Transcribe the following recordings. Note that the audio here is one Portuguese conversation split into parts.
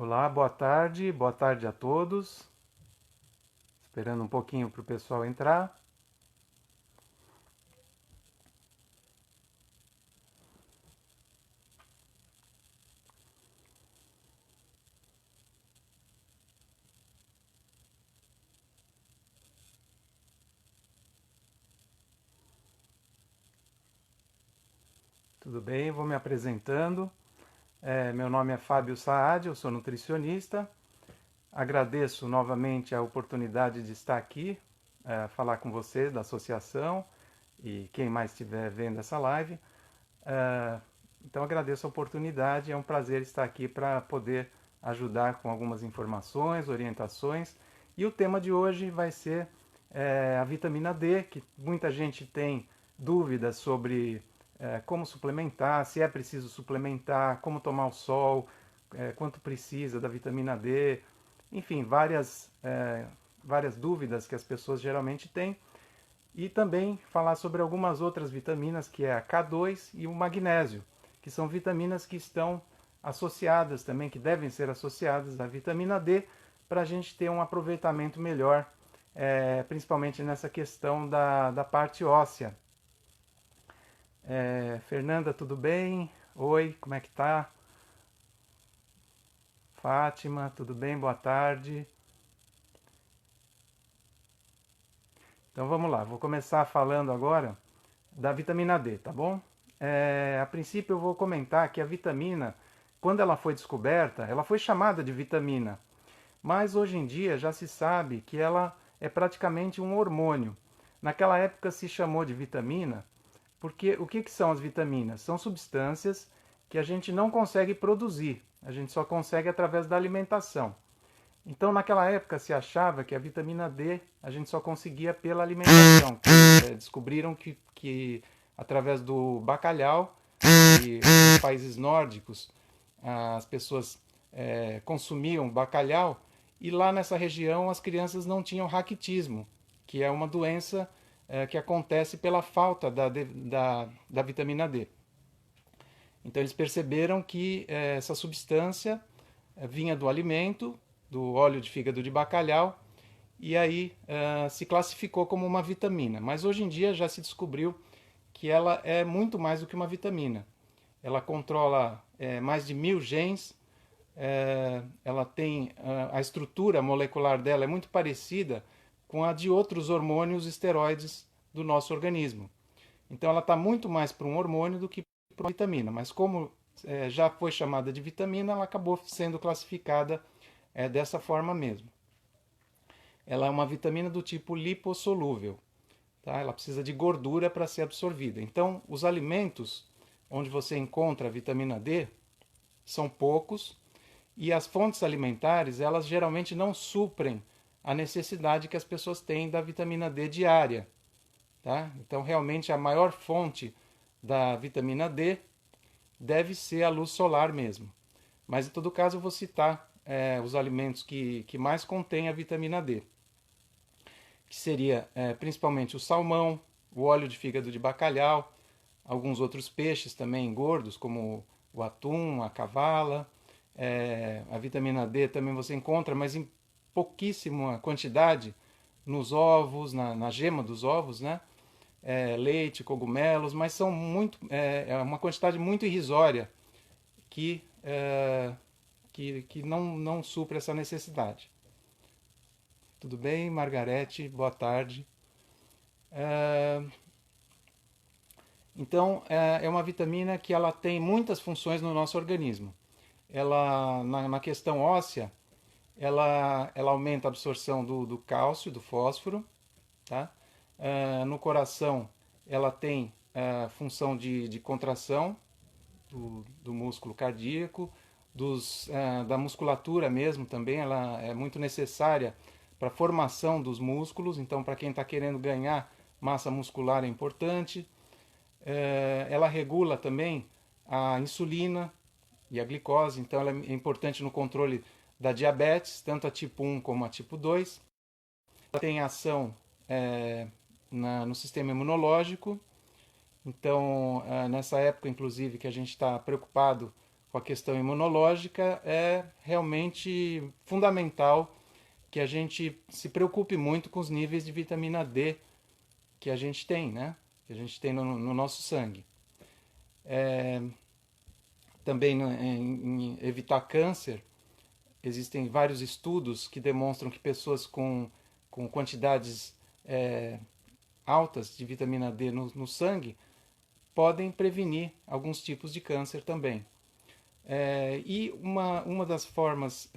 Olá, boa tarde a todos. Esperando um pouquinho para o pessoal entrar. Tudo bem? Vou me apresentando. Meu nome é Fábio Saad, eu sou nutricionista. Agradeço novamente a oportunidade de estar aqui, falar com vocês da associação e quem mais estiver vendo essa live. Então agradeço a oportunidade, é um prazer estar aqui para poder ajudar com algumas informações, orientações. E o tema de hoje vai ser a vitamina D, que muita gente tem dúvidas sobre como suplementar, se é preciso suplementar, como tomar o sol, quanto precisa da vitamina D, enfim, várias dúvidas que as pessoas geralmente têm. E também falar sobre algumas outras vitaminas, que é a K2 e o magnésio, que são vitaminas que estão associadas também, que devem ser associadas à vitamina D, para a gente ter um aproveitamento melhor, principalmente nessa questão da parte óssea. Fernanda, tudo bem? Oi, como é que tá? Fátima, tudo bem? Boa tarde. Então vamos lá, vou começar falando agora da vitamina D, tá bom? A princípio eu vou comentar que a vitamina, quando ela foi descoberta, ela foi chamada de vitamina, mas hoje em dia já se sabe que ela é praticamente um hormônio. Naquela época se chamou de vitamina porque o que são as vitaminas? São substâncias que a gente não consegue produzir, a gente só consegue através da alimentação. Então, naquela época se achava que a vitamina D a gente só conseguia pela alimentação. Descobriram que através do bacalhau, e nos países nórdicos as pessoas consumiam bacalhau, e lá nessa região as crianças não tinham raquitismo, que é uma doença que acontece pela falta da vitamina D. Então eles perceberam que essa substância vinha do alimento, do óleo de fígado de bacalhau, e aí se classificou como uma vitamina. Mas hoje em dia já se descobriu que ela é muito mais do que uma vitamina. Ela controla mais de 1000 genes, ela tem a estrutura molecular dela é muito parecida com a de outros hormônios esteroides do nosso organismo. Então ela está muito mais para um hormônio do que para uma vitamina, mas como já foi chamada de vitamina, ela acabou sendo classificada dessa forma mesmo. Ela é uma vitamina do tipo lipossolúvel, tá? Ela precisa de gordura para ser absorvida. Então, os alimentos onde você encontra a vitamina D são poucos, e as fontes alimentares, elas geralmente não suprem a necessidade que as pessoas têm da vitamina D diária, tá? Então, realmente, a maior fonte da vitamina D deve ser a luz solar mesmo. Mas, em todo caso, eu vou citar os alimentos que mais contêm a vitamina D, que seria principalmente o salmão, o óleo de fígado de bacalhau, alguns outros peixes também gordos, como o atum, a cavala. A vitamina D também você encontra, mas em pouquíssima quantidade nos ovos, na gema dos ovos, né? Leite, cogumelos, mas são é uma quantidade muito irrisória que, que não supre essa necessidade. Tudo bem, Margarete? Boa tarde. Então, é uma vitamina que ela tem muitas funções no nosso organismo. Ela, na questão óssea, ela aumenta a absorção do cálcio, do fósforo. Tá? No coração, ela tem a função de contração do músculo cardíaco, da musculatura mesmo também, ela é muito necessária para a formação dos músculos, então para quem está querendo ganhar massa muscular é importante. Ela regula também a insulina e a glicose, então ela é importante no controle da diabetes, tanto a tipo 1 como a tipo 2. Ela tem ação no sistema imunológico, então nessa época inclusive que a gente está preocupado com a questão imunológica, é realmente fundamental que a gente se preocupe muito com os níveis de vitamina D que a gente tem, né? Que a gente tem no nosso sangue. Também em evitar câncer, existem vários estudos que demonstram que pessoas com quantidades altas de vitamina D no sangue podem prevenir alguns tipos de câncer também. E uma das formas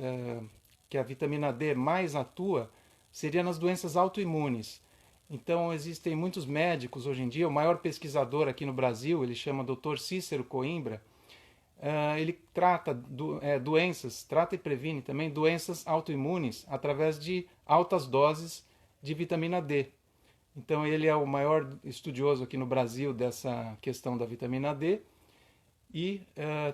que a vitamina D mais atua seria nas doenças autoimunes. Então existem muitos médicos hoje em dia, o maior pesquisador aqui no Brasil, ele chama Dr. Cícero Coimbra, ele trata doenças, trata e previne também doenças autoimunes através de altas doses de vitamina D. Então ele é o maior estudioso aqui no Brasil dessa questão da vitamina D e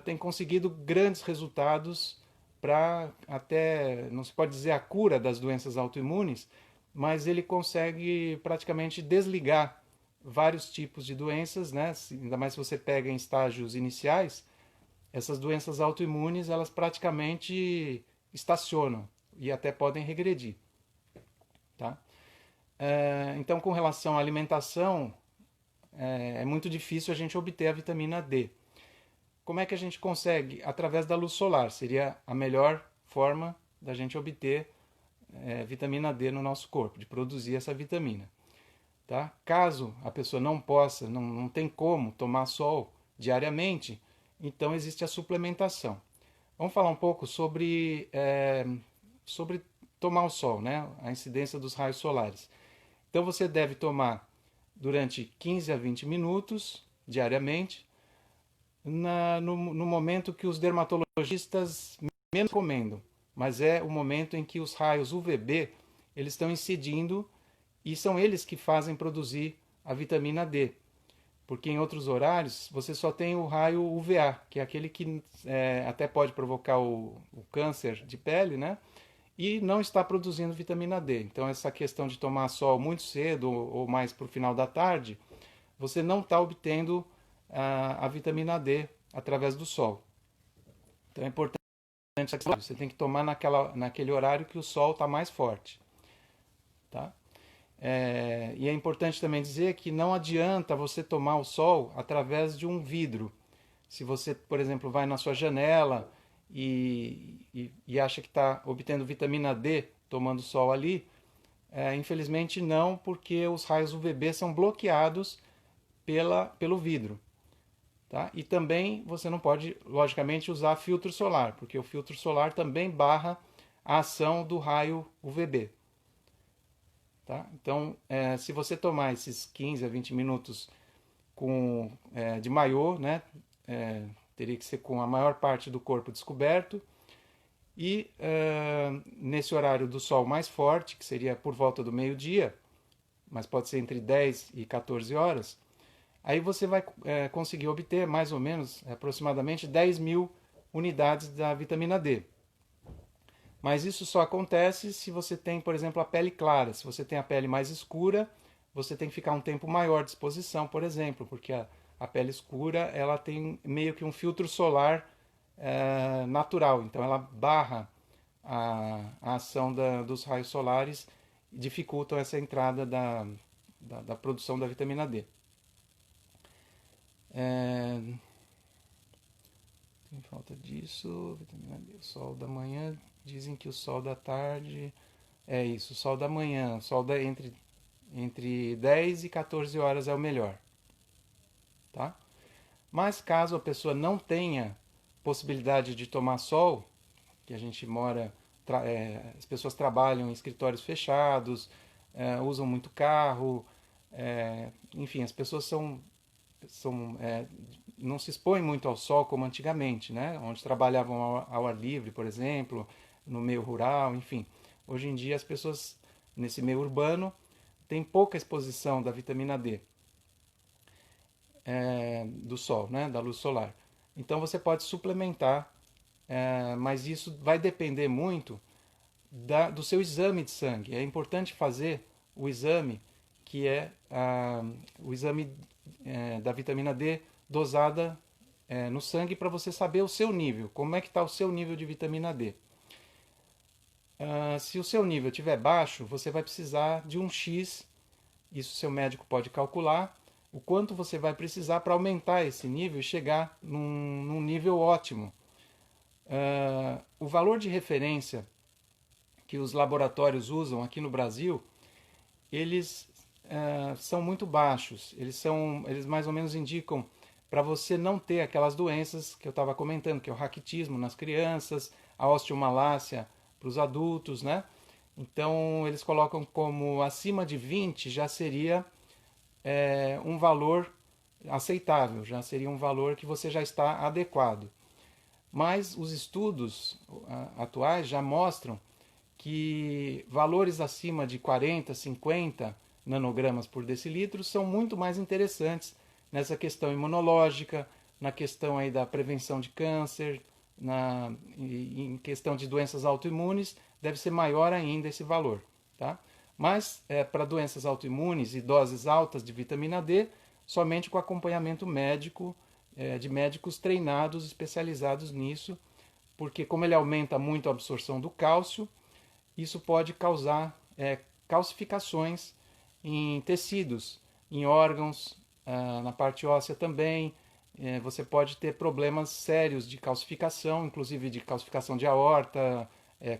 tem conseguido grandes resultados para até, não se pode dizer a cura das doenças autoimunes, mas ele consegue praticamente desligar vários tipos de doenças, né? Ainda mais se você pega em estágios iniciais, essas doenças autoimunes elas praticamente estacionam e até podem regredir, tá? Então, com relação à alimentação, é muito difícil a gente obter a vitamina D. Como é que a gente consegue? Através da luz solar. Seria a melhor forma da gente obter vitamina D no nosso corpo, de produzir essa vitamina. Tá? Caso a pessoa não possa, não tem como tomar sol diariamente, então existe a suplementação. Vamos falar um pouco sobre tomar o sol, né? A incidência dos raios solares. Então você deve tomar durante 15 a 20 minutos diariamente, no momento que os dermatologistas menos recomendam, mas é o momento em que os raios UVB eles estão incidindo e são eles que fazem produzir a vitamina D. Porque em outros horários você só tem o raio UVA, que é aquele que até pode provocar o câncer de pele, né? E não está produzindo vitamina D. Então essa questão de tomar sol muito cedo ou mais para o final da tarde, você não está obtendo a vitamina D através do sol. Então é importante, você tem que tomar naquele horário que o sol está mais forte. Tá? E é importante também dizer que não adianta você tomar o sol através de um vidro. Se você, por exemplo, vai na sua janela e acha que está obtendo vitamina D tomando sol ali, infelizmente não, porque os raios UVB são bloqueados pelo vidro. Tá? E também você não pode, logicamente, usar filtro solar, porque o filtro solar também barra a ação do raio UVB. Tá? Então, se você tomar esses 15 a 20 minutos de maiô, né, teria que ser com a maior parte do corpo descoberto, e nesse horário do sol mais forte, que seria por volta do meio-dia, mas pode ser entre 10 e 14 horas, aí você vai conseguir obter mais ou menos, aproximadamente 10 mil unidades da vitamina D. Mas isso só acontece se você tem, por exemplo, a pele clara. Se você tem a pele mais escura, você tem que ficar um tempo maior de exposição, por exemplo, porque a pele escura ela tem meio que um filtro solar natural. Então ela barra a ação dos raios solares e dificultam essa entrada da produção da vitamina D. Tem falta disso, vitamina D. O sol da manhã, dizem que o sol da tarde é isso, o sol da manhã, o sol entre 10 e 14 horas é o melhor. Tá? Mas caso a pessoa não tenha possibilidade de tomar sol, que a gente mora, as pessoas trabalham em escritórios fechados, usam muito carro, enfim, as pessoas não se expõem muito ao sol como antigamente, né? Onde trabalhavam ao ar livre, por exemplo, no meio rural, enfim. Hoje em dia as pessoas nesse meio urbano têm pouca exposição da vitamina D do sol, né? Da luz solar. Então você pode suplementar, mas isso vai depender muito do seu exame de sangue. É importante fazer o exame que é o exame da vitamina D dosada no sangue para você saber o seu nível, como é que está o seu nível de vitamina D. Se o seu nível estiver baixo, você vai precisar de um X, isso seu médico pode calcular, o quanto você vai precisar para aumentar esse nível e chegar num nível ótimo. O valor de referência que os laboratórios usam aqui no Brasil, eles são muito baixos. Eles mais ou menos indicam para você não ter aquelas doenças que eu estava comentando, que é o raquitismo nas crianças, a osteomalácia para os adultos, né? Então eles colocam como acima de 20 já seria um valor aceitável, já seria um valor que você já está adequado. Mas os estudos atuais já mostram que valores acima de 40, 50 nanogramas por decilitro são muito mais interessantes nessa questão imunológica, na questão aí da prevenção de câncer, em questão de doenças autoimunes, deve ser maior ainda esse valor. Tá? Mas para doenças autoimunes e doses altas de vitamina D, somente com acompanhamento médico, de médicos treinados, especializados nisso, porque como ele aumenta muito a absorção do cálcio, isso pode causar calcificações em tecidos, em órgãos, na parte óssea também. Você pode ter problemas sérios de calcificação, inclusive de calcificação de aorta,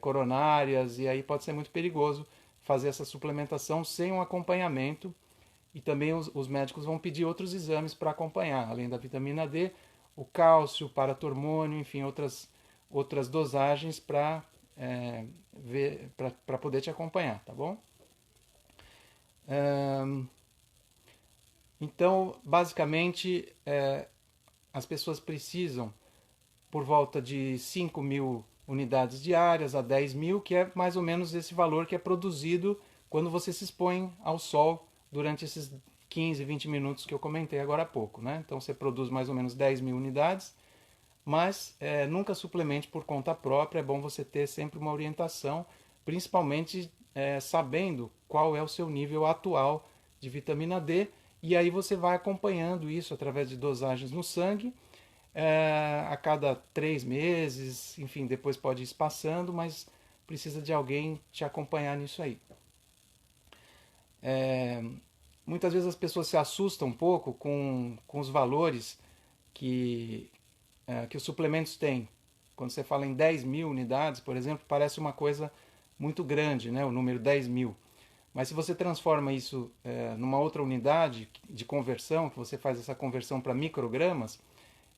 coronárias, e aí pode ser muito perigoso fazer essa suplementação sem um acompanhamento. E também os médicos vão pedir outros exames para acompanhar, além da vitamina D, o cálcio, paratormônio, enfim, outras dosagens para para poder te acompanhar, tá bom? Então, basicamente, as pessoas precisam por volta de 5.000 unidades diárias a 10.000, que é mais ou menos esse valor que é produzido quando você se expõe ao sol durante esses 15, 20 minutos que eu comentei agora há pouco. Né? Então você produz mais ou menos 10.000 unidades, mas nunca suplemente por conta própria, é bom você ter sempre uma orientação, principalmente sabendo qual é o seu nível atual de vitamina D, e aí você vai acompanhando isso através de dosagens no sangue, a cada 3 meses, enfim, depois pode ir espaçando, mas precisa de alguém te acompanhar nisso aí. Muitas vezes as pessoas se assustam um pouco com os valores que os suplementos têm. Quando você fala em 10.000 unidades, por exemplo, parece uma coisa muito grande, né? O número 10.000. Mas se você transforma isso numa outra unidade de conversão, que você faz essa conversão para microgramas,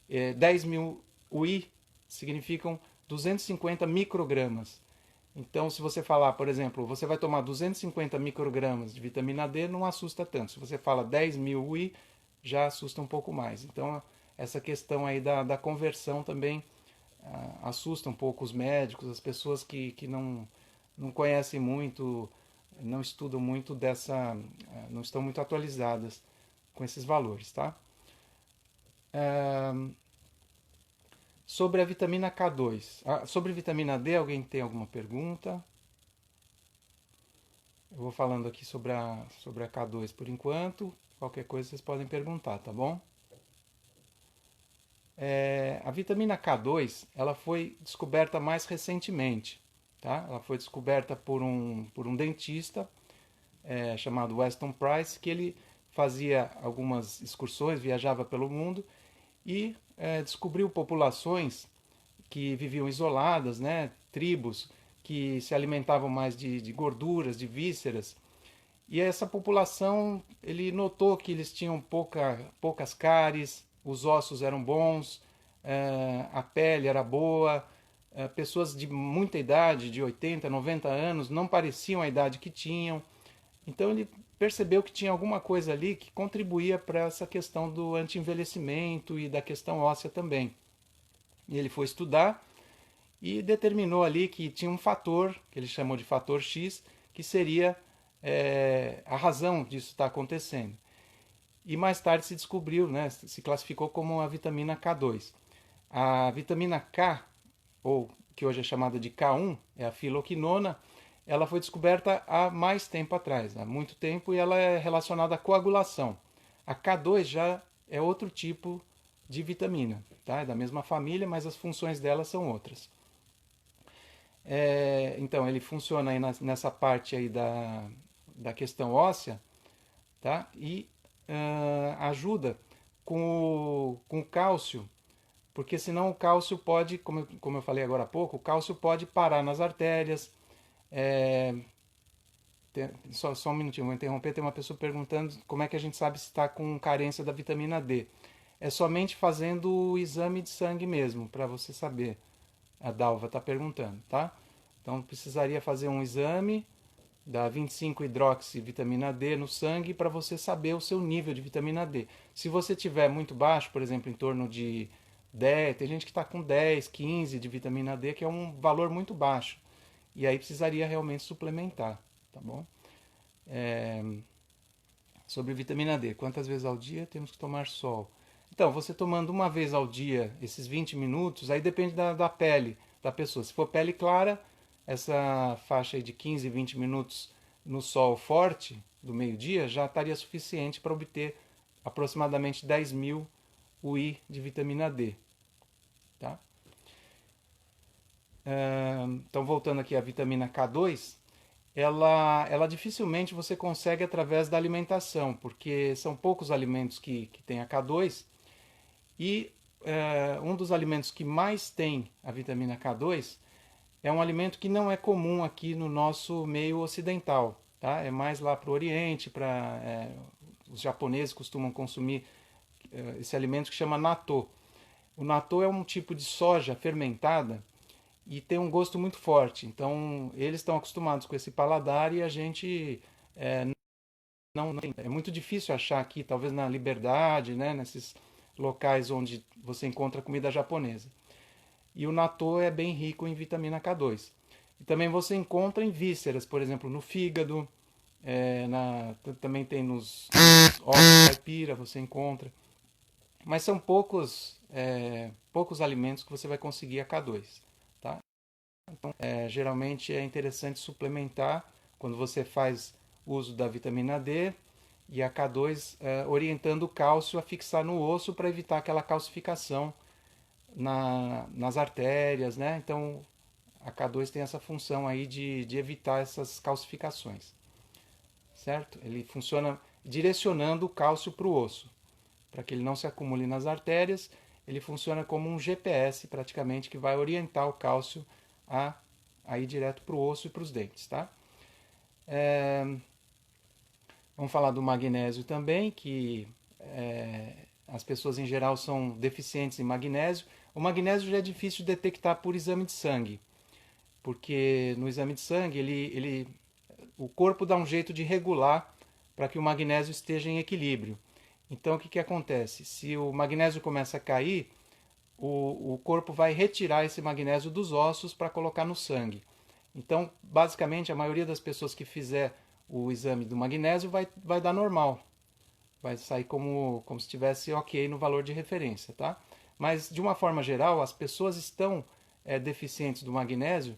10.000 UI significam 250 microgramas. Então, se você falar, por exemplo, você vai tomar 250 microgramas de vitamina D, não assusta tanto. Se você fala 10.000 UI, já assusta um pouco mais. Então, essa questão aí da conversão também assusta um pouco os médicos, as pessoas que não conhecem muito, não estudam muito não estão muito atualizadas com esses valores, tá? Sobre a vitamina K2. Sobre vitamina D, alguém tem alguma pergunta? Eu vou falando aqui sobre a K2 por enquanto. Qualquer coisa vocês podem perguntar, tá bom? A vitamina K2 ela foi descoberta mais recentemente. Tá? Ela foi descoberta por um dentista chamado Weston Price, que ele fazia algumas excursões, viajava pelo mundo e descobriu populações que viviam isoladas, né? Tribos que se alimentavam mais de gorduras, de vísceras. E essa população, ele notou que eles tinham poucas cáries, os ossos eram bons, a pele era boa, pessoas de muita idade, de 80, 90 anos, não pareciam a idade que tinham. Então ele percebeu que tinha alguma coisa ali que contribuía para essa questão do anti-envelhecimento e da questão óssea também. E ele foi estudar e determinou ali que tinha um fator, que ele chamou de fator X, que seria a razão disso estar acontecendo. E mais tarde se descobriu, né, se classificou como a vitamina K2. A vitamina K, ou que hoje é chamada de K1, é a filoquinona, ela foi descoberta há mais tempo atrás, há muito tempo, e ela é relacionada à coagulação. A K2 já é outro tipo de vitamina. tá? É da mesma família, mas as funções dela são outras. Então, ele funciona aí nessa parte aí da questão óssea, tá? E ajuda com o cálcio, porque senão o cálcio pode, como eu falei agora há pouco, o cálcio pode parar nas artérias. É, só um minutinho, vou interromper. Tem uma pessoa perguntando como é que a gente sabe se está com carência da vitamina D. É somente fazendo o exame de sangue mesmo, para você saber. A Dalva está perguntando, tá? Então precisaria fazer um exame da 25-hidroxivitamina D no sangue para você saber o seu nível de vitamina D. Se você tiver muito baixo, por exemplo, em torno de 10, tem gente que está com 10, 15 de vitamina D, que é um valor muito baixo. E aí precisaria realmente suplementar, tá bom? Sobre vitamina D, quantas vezes ao dia temos que tomar sol? Então, você tomando uma vez ao dia, esses 20 minutos, aí depende da pele da pessoa. Se for pele clara, essa faixa aí de 15, 20 minutos no sol forte, do meio-dia, já estaria suficiente para obter aproximadamente 10.000 UI de vitamina D. Tá? Então, voltando aqui à vitamina K2, ela dificilmente você consegue através da alimentação, porque são poucos alimentos que têm a K2 e um dos alimentos que mais tem a vitamina K2 é um alimento que não é comum aqui no nosso meio ocidental, tá? É mais lá para o Oriente, os japoneses costumam consumir esse alimento que chama natto. O natto é um tipo de soja fermentada e tem um gosto muito forte. Então, eles estão acostumados com esse paladar e a gente não tem. É muito difícil achar aqui, talvez na Liberdade, né, nesses locais onde você encontra comida japonesa. E o natto é bem rico em vitamina K2. E também você encontra em vísceras, por exemplo, no fígado, também tem nos ossos caipira, você encontra. Mas são poucos alimentos que você vai conseguir a K2. Tá? Então, geralmente é interessante suplementar quando você faz uso da vitamina D e a K2 orientando o cálcio a fixar no osso para evitar aquela calcificação nas artérias, né? Então a K2 tem essa função aí de evitar essas calcificações, certo? Ele funciona direcionando o cálcio para o osso, para que ele não se acumule nas artérias. Ele funciona como um GPS praticamente que vai orientar o cálcio a ir direto para o osso e para os dentes, tá? Vamos falar do magnésio também, que as pessoas em geral são deficientes em magnésio. O magnésio já é difícil de detectar por exame de sangue, porque no exame de sangue o corpo dá um jeito de regular para que o magnésio esteja em equilíbrio. Então o que acontece? Se o magnésio começa a cair, o corpo vai retirar esse magnésio dos ossos para colocar no sangue. Então, basicamente, a maioria das pessoas que fizer o exame do magnésio vai dar normal. Vai sair como se estivesse ok no valor de referência, tá? Mas, de uma forma geral, as pessoas estão deficientes do magnésio.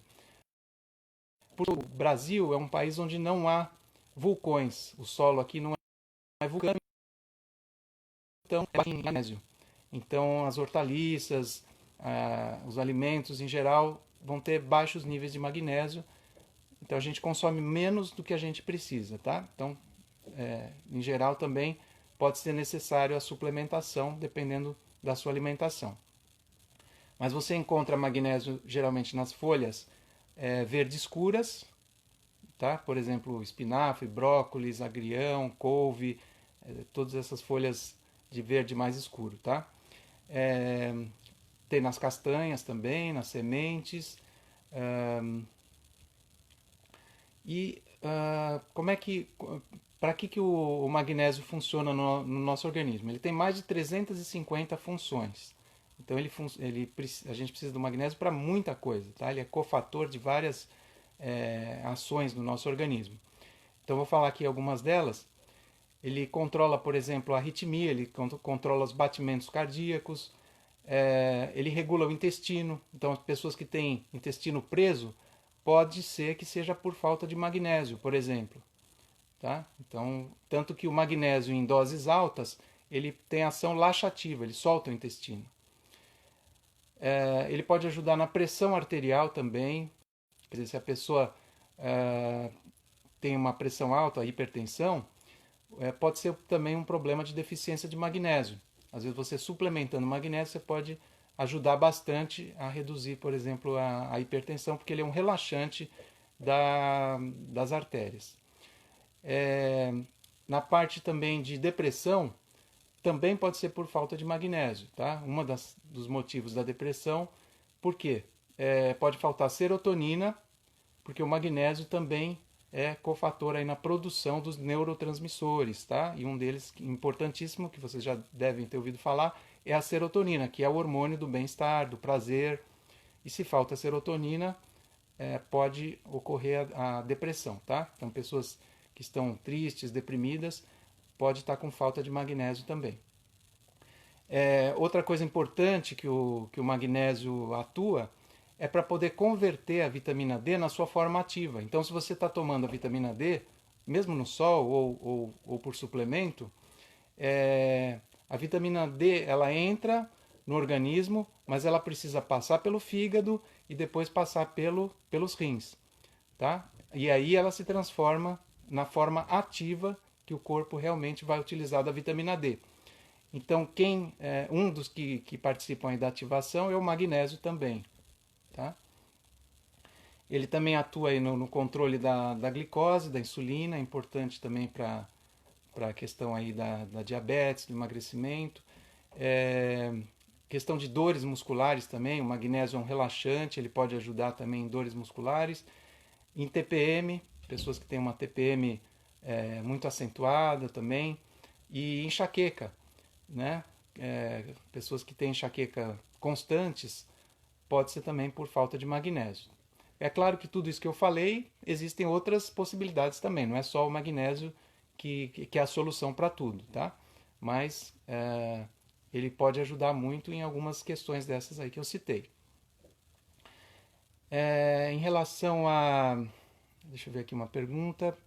O Brasil é um país onde não há vulcões. O solo aqui não é vulcânico, então é magnésio. Então, as hortaliças, os alimentos em geral vão ter baixos níveis de magnésio. Então, a gente consome menos do que a gente precisa, tá? Então, em geral, também pode ser necessário a suplementação, dependendo da sua alimentação. Mas você encontra magnésio geralmente nas folhas verdes escuras, tá? Por exemplo, espinafre, brócolis, agrião, couve, todas essas folhas de verde mais escuro, tá? Tem nas castanhas também, nas sementes. Como é que para que o magnésio funciona no nosso organismo? Ele tem mais de 350 funções. Então a gente precisa do magnésio para muita coisa, tá? Ele é cofator de várias ações no nosso organismo. Então vou falar aqui algumas delas. Ele controla, por exemplo, a arritmia, ele controla os batimentos cardíacos, ele regula o intestino. Então as pessoas que têm intestino preso, pode ser que seja por falta de magnésio, por exemplo. Tá? Então, tanto que o magnésio em doses altas, ele tem ação laxativa, ele solta o intestino. Ele pode ajudar na pressão arterial também. Quer dizer, se a pessoa tem uma pressão alta, hipertensão, pode ser também um problema de deficiência de magnésio. Às vezes você suplementando magnésio, você pode ajudar bastante a reduzir, por exemplo, a hipertensão, porque ele é um relaxante das artérias. Na parte também de depressão, também pode ser por falta de magnésio, tá? Dos motivos da depressão, por quê? Pode faltar serotonina, porque o magnésio também é cofator aí na produção dos neurotransmissores, tá? E um deles, importantíssimo, que vocês já devem ter ouvido falar, é a serotonina, que é o hormônio do bem-estar, do prazer. E se falta serotonina, pode ocorrer a depressão, tá? Então, pessoas que estão tristes, deprimidas, pode estar com falta de magnésio também. Outra coisa importante que o magnésio atua é para poder converter a vitamina D na sua forma ativa. Então, se você está tomando a vitamina D, mesmo no sol ou por suplemento, a vitamina D ela entra no organismo, mas ela precisa passar pelo fígado e depois passar pelos rins, tá? E aí ela se transforma na forma ativa que o corpo realmente vai utilizar da vitamina D. Então, um dos que participam aí da ativação é o magnésio também, tá? Ele também atua aí no controle da glicose, da insulina, é importante também para a questão aí da diabetes, do emagrecimento. Questão de dores musculares também, o magnésio é um relaxante, ele pode ajudar também em dores musculares. Em TPM, pessoas que têm uma TPM muito acentuada também. E enxaqueca, né? Pessoas que têm enxaqueca constantes, pode ser também por falta de magnésio. É claro que tudo isso que eu falei, existem outras possibilidades também, não é só o magnésio que é a solução para tudo, tá? Mas ele pode ajudar muito em algumas questões dessas aí que eu citei. Em relação a... Deixa eu ver aqui uma pergunta.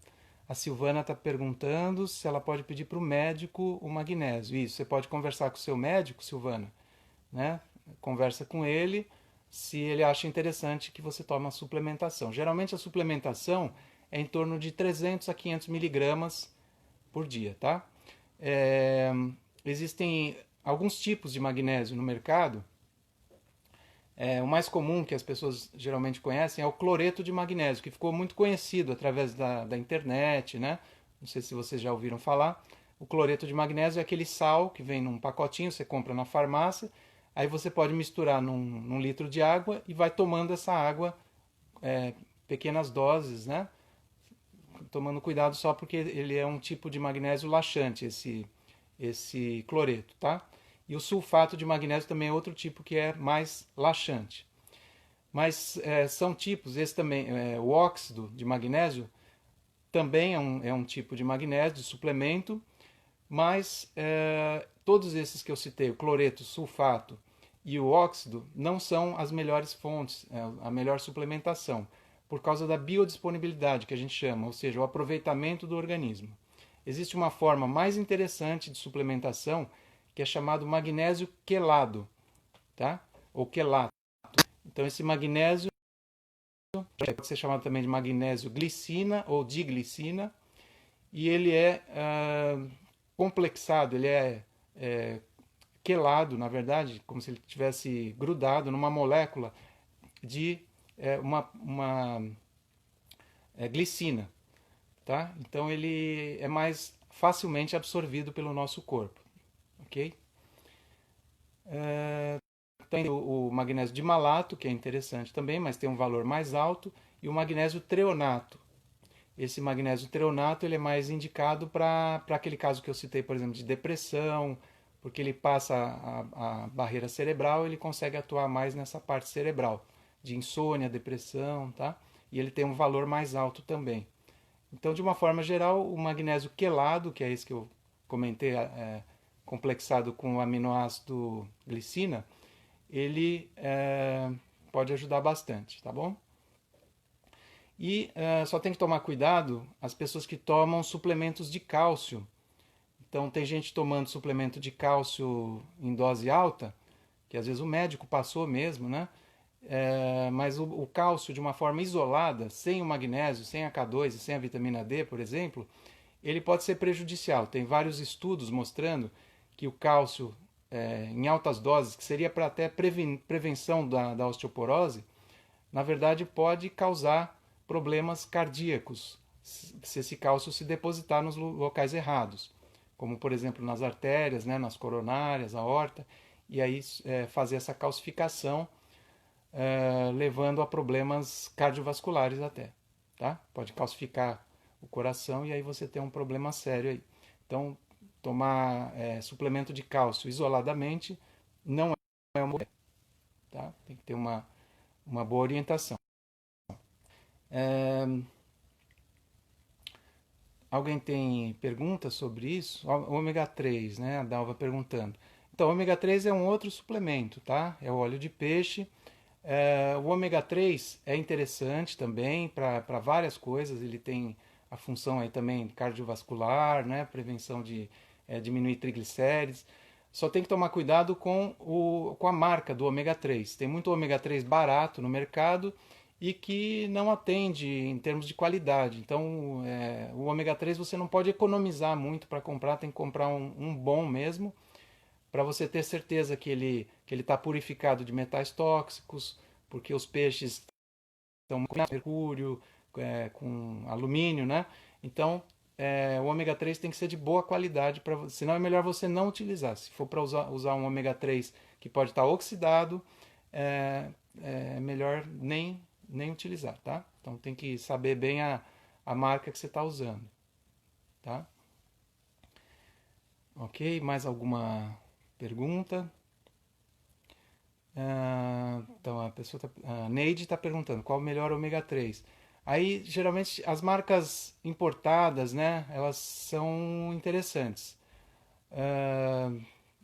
A Silvana está perguntando se ela pode pedir para o médico o magnésio. Isso, você pode conversar com o seu médico, Silvana, né? Conversa com ele se ele acha interessante que você tome a suplementação. Geralmente a suplementação é em torno de 300 a 500 miligramas por dia, tá? Existem alguns tipos de magnésio no mercado. O mais comum que as pessoas geralmente conhecem é o cloreto de magnésio, que ficou muito conhecido através da internet, né? Não sei se vocês já ouviram falar. O cloreto de magnésio é aquele sal que vem num pacotinho, você compra na farmácia, aí você pode misturar num litro de água e vai tomando essa água, pequenas doses, né? Tomando cuidado só porque ele é um tipo de magnésio laxante, esse cloreto, tá? E o sulfato de magnésio também é outro tipo que é mais laxante. Mas são tipos, esse também, o óxido de magnésio também é um tipo de magnésio, de suplemento, mas todos esses que eu citei, o cloreto, o sulfato e o óxido, não são as melhores fontes, a melhor suplementação, por causa da biodisponibilidade que a gente chama, ou seja, o aproveitamento do organismo. Existe uma forma mais interessante de suplementação que é chamado magnésio quelado, tá? Ou quelato. Então esse magnésio pode ser chamado também de magnésio glicina ou diglicina, e ele é complexado, ele é quelado, na verdade, como se ele tivesse grudado numa molécula de uma glicina, tá? Então ele é mais facilmente absorvido pelo nosso corpo, ok? Tem o magnésio dimalato, que é interessante também, mas tem um valor mais alto, e o magnésio treonato. Esse magnésio treonato ele é mais indicado para aquele caso que eu citei, por exemplo, de depressão, porque ele passa a barreira cerebral, ele consegue atuar mais nessa parte cerebral, de insônia, depressão, tá? E ele tem um valor mais alto também. Então, de uma forma geral, o magnésio quelado, que é esse que eu comentei, complexado com o aminoácido glicina, ele pode ajudar bastante, tá bom? E só tem que tomar cuidado as pessoas que tomam suplementos de cálcio. Então tem gente tomando suplemento de cálcio em dose alta que às vezes o médico passou mesmo, né? Mas o cálcio de uma forma isolada, sem o magnésio, sem a K2 e sem a vitamina D, por exemplo, ele pode ser prejudicial. Tem vários estudos mostrando que o cálcio em altas doses, que seria para até prevenção da osteoporose, na verdade pode causar problemas cardíacos se esse cálcio se depositar nos locais errados, como por exemplo nas artérias, né, nas coronárias, aorta, e aí fazer essa calcificação levando a problemas cardiovasculares até, tá? Pode calcificar o coração e aí você tem um problema sério aí. Então, tomar suplemento de cálcio isoladamente não é uma boa ideia, tá? Tem que ter uma boa orientação. Alguém tem perguntas sobre isso? O ômega 3, né? A Dalva perguntando. Então, o ômega 3 é um outro suplemento, tá? É o óleo de peixe. O ômega 3 é interessante também para várias coisas. Ele tem a função aí também cardiovascular, né? Prevenção de diminuir triglicérides. Só tem que tomar cuidado com a marca do ômega 3. Tem muito ômega 3 barato no mercado e que não atende em termos de qualidade. Então, o ômega 3 você não pode economizar muito para comprar, tem que comprar um bom mesmo, para você ter certeza que ele está purificado de metais tóxicos, porque os peixes estão com mercúrio, com alumínio, né? Então, o ômega 3 tem que ser de boa qualidade, senão é melhor você não utilizar. Se for para usar um ômega 3 que pode estar oxidado, é melhor nem utilizar, tá? Então tem que saber bem a marca que você está usando, tá? Ok, mais alguma pergunta? Então a Neide está perguntando qual o melhor ômega 3. Aí geralmente as marcas importadas, né, elas são interessantes.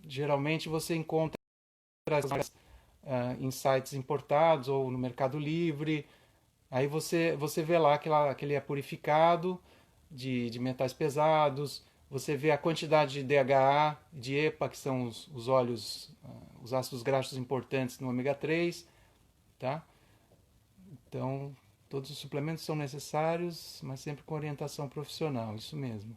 Geralmente você encontra as marcas em sites importados ou no Mercado Livre. Aí você vê lá que ele é purificado de metais pesados, você vê a quantidade de DHA, de EPA, que são os óleos, os ácidos graxos importantes no ômega 3, tá? Então, todos os suplementos são necessários, mas sempre com orientação profissional, isso mesmo.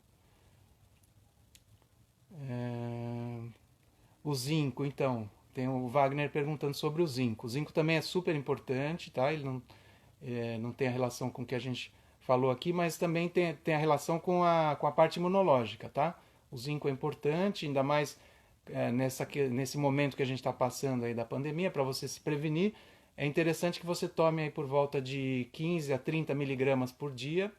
O zinco, então, tem o Wagner perguntando sobre o zinco. O zinco também é super importante, tá? Ele não tem a relação com o que a gente falou aqui, mas também tem a relação com a parte imunológica, tá? O zinco é importante, ainda mais nesse momento que a gente está passando aí da pandemia, para você se prevenir. É interessante que você tome aí por volta de 15 a 30 miligramas por dia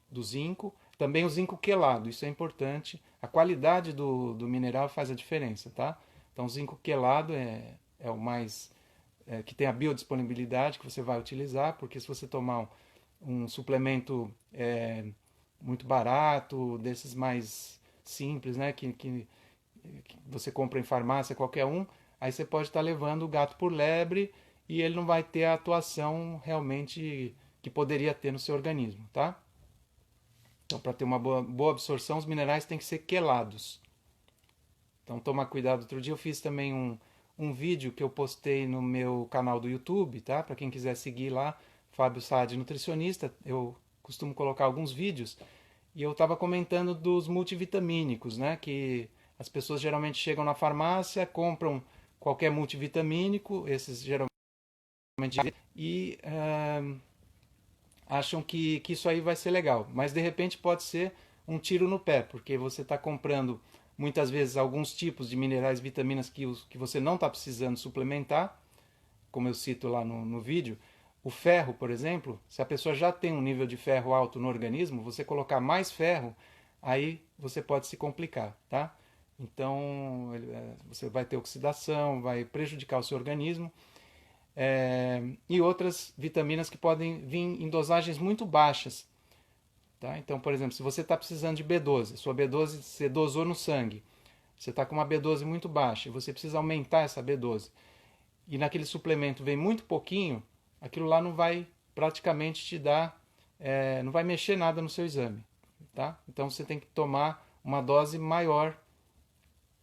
do zinco. Também o zinco quelado, isso é importante. A qualidade do mineral faz a diferença, tá? Então, o zinco quelado é o mais que tem a biodisponibilidade que você vai utilizar, porque se você tomar um suplemento muito barato, desses mais simples, né, que você compra em farmácia, qualquer um, aí você pode estar levando o gato por lebre e ele não vai ter a atuação realmente que poderia ter no seu organismo, tá? Então, para ter uma boa absorção, os minerais têm que ser quelados. Então, toma cuidado. Outro dia eu fiz também um vídeo que eu postei no meu canal do YouTube, tá? Para quem quiser seguir lá, Fábio Saad Nutricionista, eu costumo colocar alguns vídeos e eu estava comentando dos multivitamínicos, né? Que as pessoas geralmente chegam na farmácia, compram qualquer multivitamínico, esses geralmente e acham que isso aí vai ser legal, mas de repente pode ser um tiro no pé, porque você está comprando muitas vezes alguns tipos de minerais, vitaminas que você não está precisando suplementar, como eu cito lá no vídeo. O ferro, por exemplo, se a pessoa já tem um nível de ferro alto no organismo, você colocar mais ferro, aí você pode se complicar, tá? Então você vai ter oxidação, vai prejudicar o seu organismo. E outras vitaminas que podem vir em dosagens muito baixas. Tá? Então, por exemplo, se você está precisando de B12, sua B12 você dosou no sangue, você está com uma B12 muito baixa e você precisa aumentar essa B12, e naquele suplemento vem muito pouquinho, aquilo lá não vai praticamente te dar, não vai mexer nada no seu exame. Tá? Então você tem que tomar uma dose maior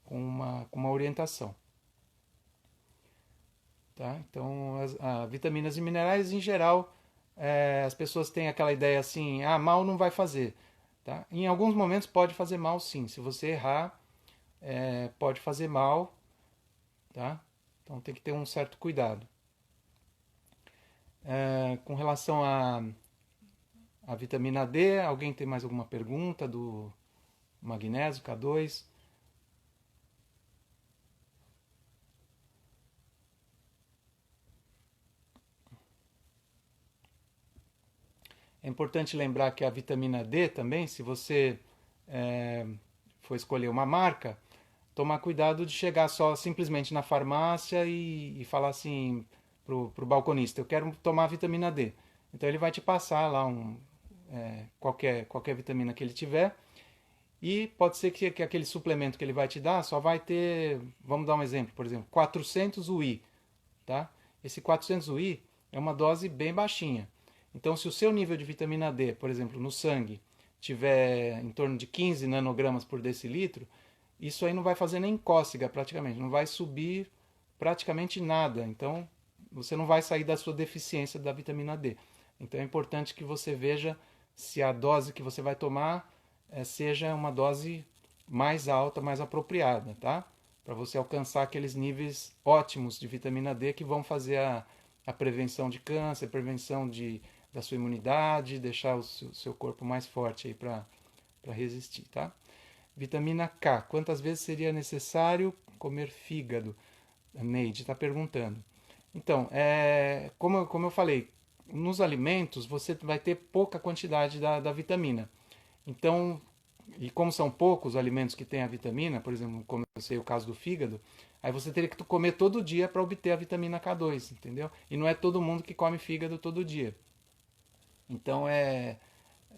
com uma orientação. tá? Então, vitaminas e minerais, em geral, as pessoas têm aquela ideia assim, ah, mal não vai fazer, tá? Em alguns momentos pode fazer mal, sim. Se você errar, pode fazer mal, tá? Então tem que ter um certo cuidado. Com relação à vitamina D, alguém tem mais alguma pergunta do magnésio K2? É importante lembrar que a vitamina D também, se você é, for escolher uma marca, tomar cuidado de chegar só simplesmente na farmácia e falar assim pro balconista, eu quero tomar vitamina D. Então ele vai te passar lá qualquer vitamina que ele tiver e pode ser que aquele suplemento que ele vai te dar só vai ter, vamos dar um exemplo, por exemplo, 400 UI, tá? Esse 400 UI é uma dose bem baixinha. Então, se o seu nível de vitamina D, por exemplo, no sangue, tiver em torno de 15 nanogramas por decilitro, isso aí não vai fazer nem cócega praticamente, não vai subir praticamente nada. Então, você não vai sair da sua deficiência da vitamina D. Então, é importante que você veja se a dose que você vai tomar seja uma dose mais alta, mais apropriada, tá? Para você alcançar aqueles níveis ótimos de vitamina D que vão fazer a prevenção de câncer, prevenção da sua imunidade, deixar o seu corpo mais forte aí para resistir, tá? Vitamina K, quantas vezes seria necessário comer fígado? A Neide está perguntando. Então, como eu falei, nos alimentos você vai ter pouca quantidade da vitamina. Então, e como são poucos os alimentos que têm a vitamina, por exemplo, como eu sei o caso do fígado, aí você teria que comer todo dia para obter a vitamina K2, entendeu? E não é todo mundo que come fígado todo dia. Então,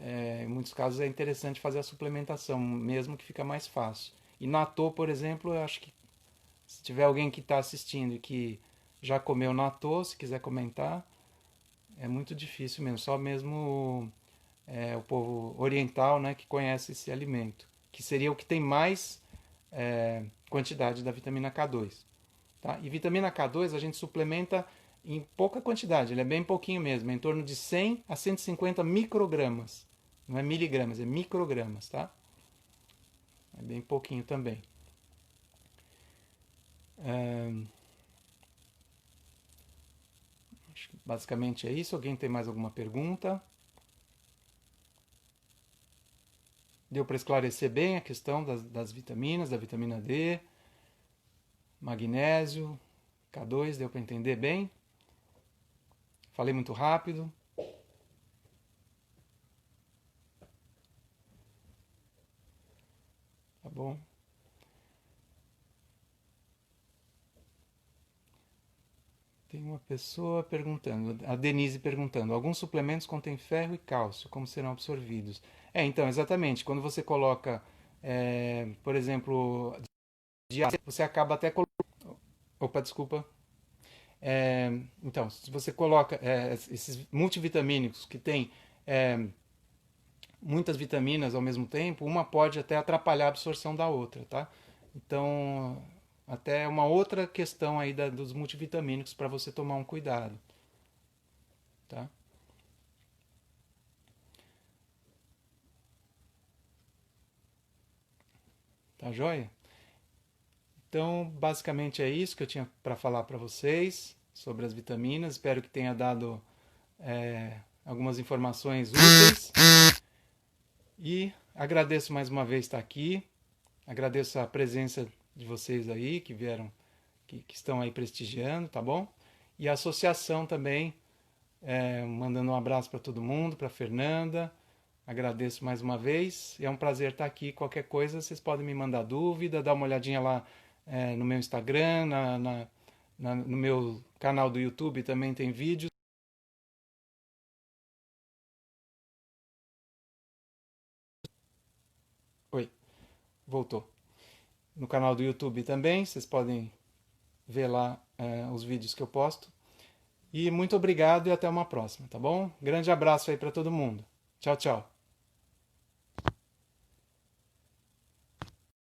em muitos casos é interessante fazer a suplementação, mesmo que fica mais fácil. E natô, por exemplo, eu acho que se tiver alguém que está assistindo e que já comeu natô, se quiser comentar, é muito difícil mesmo, só mesmo o povo oriental, né, que conhece esse alimento, que seria o que tem mais quantidade da vitamina K2. Tá? E vitamina K2 a gente suplementa em pouca quantidade, ele é bem pouquinho mesmo, é em torno de 100 a 150 microgramas. Não é miligramas, é microgramas, tá? É bem pouquinho também. Acho que basicamente é isso. Alguém tem mais alguma pergunta? Deu para esclarecer bem a questão das vitaminas, da vitamina D, magnésio, K2, deu para entender bem? Falei muito rápido? Tá bom? Tem uma pessoa perguntando, a Denise perguntando, alguns suplementos contêm ferro e cálcio, como serão absorvidos? Então, exatamente, quando você coloca, por exemplo, você acaba até colocando... Opa, desculpa. Então, se você coloca esses multivitamínicos que tem muitas vitaminas ao mesmo tempo, uma pode até atrapalhar a absorção da outra, tá? Então, até uma outra questão aí dos multivitamínicos para você tomar um cuidado, tá? Tá joia? Então, basicamente é isso que eu tinha para falar para vocês sobre as vitaminas. Espero que tenha dado algumas informações úteis. E agradeço mais uma vez estar aqui. Agradeço a presença de vocês aí que vieram, que estão aí prestigiando, tá bom? E a associação também, mandando um abraço para todo mundo, para Fernanda. Agradeço mais uma vez. É um prazer estar aqui. Qualquer coisa, vocês podem me mandar dúvida, dar uma olhadinha lá no meu Instagram, no meu canal do YouTube também tem vídeos. Oi, voltou. No canal do YouTube também, vocês podem ver lá os vídeos que eu posto. E muito obrigado e até uma próxima, tá bom? Grande abraço aí para todo mundo. Tchau, tchau.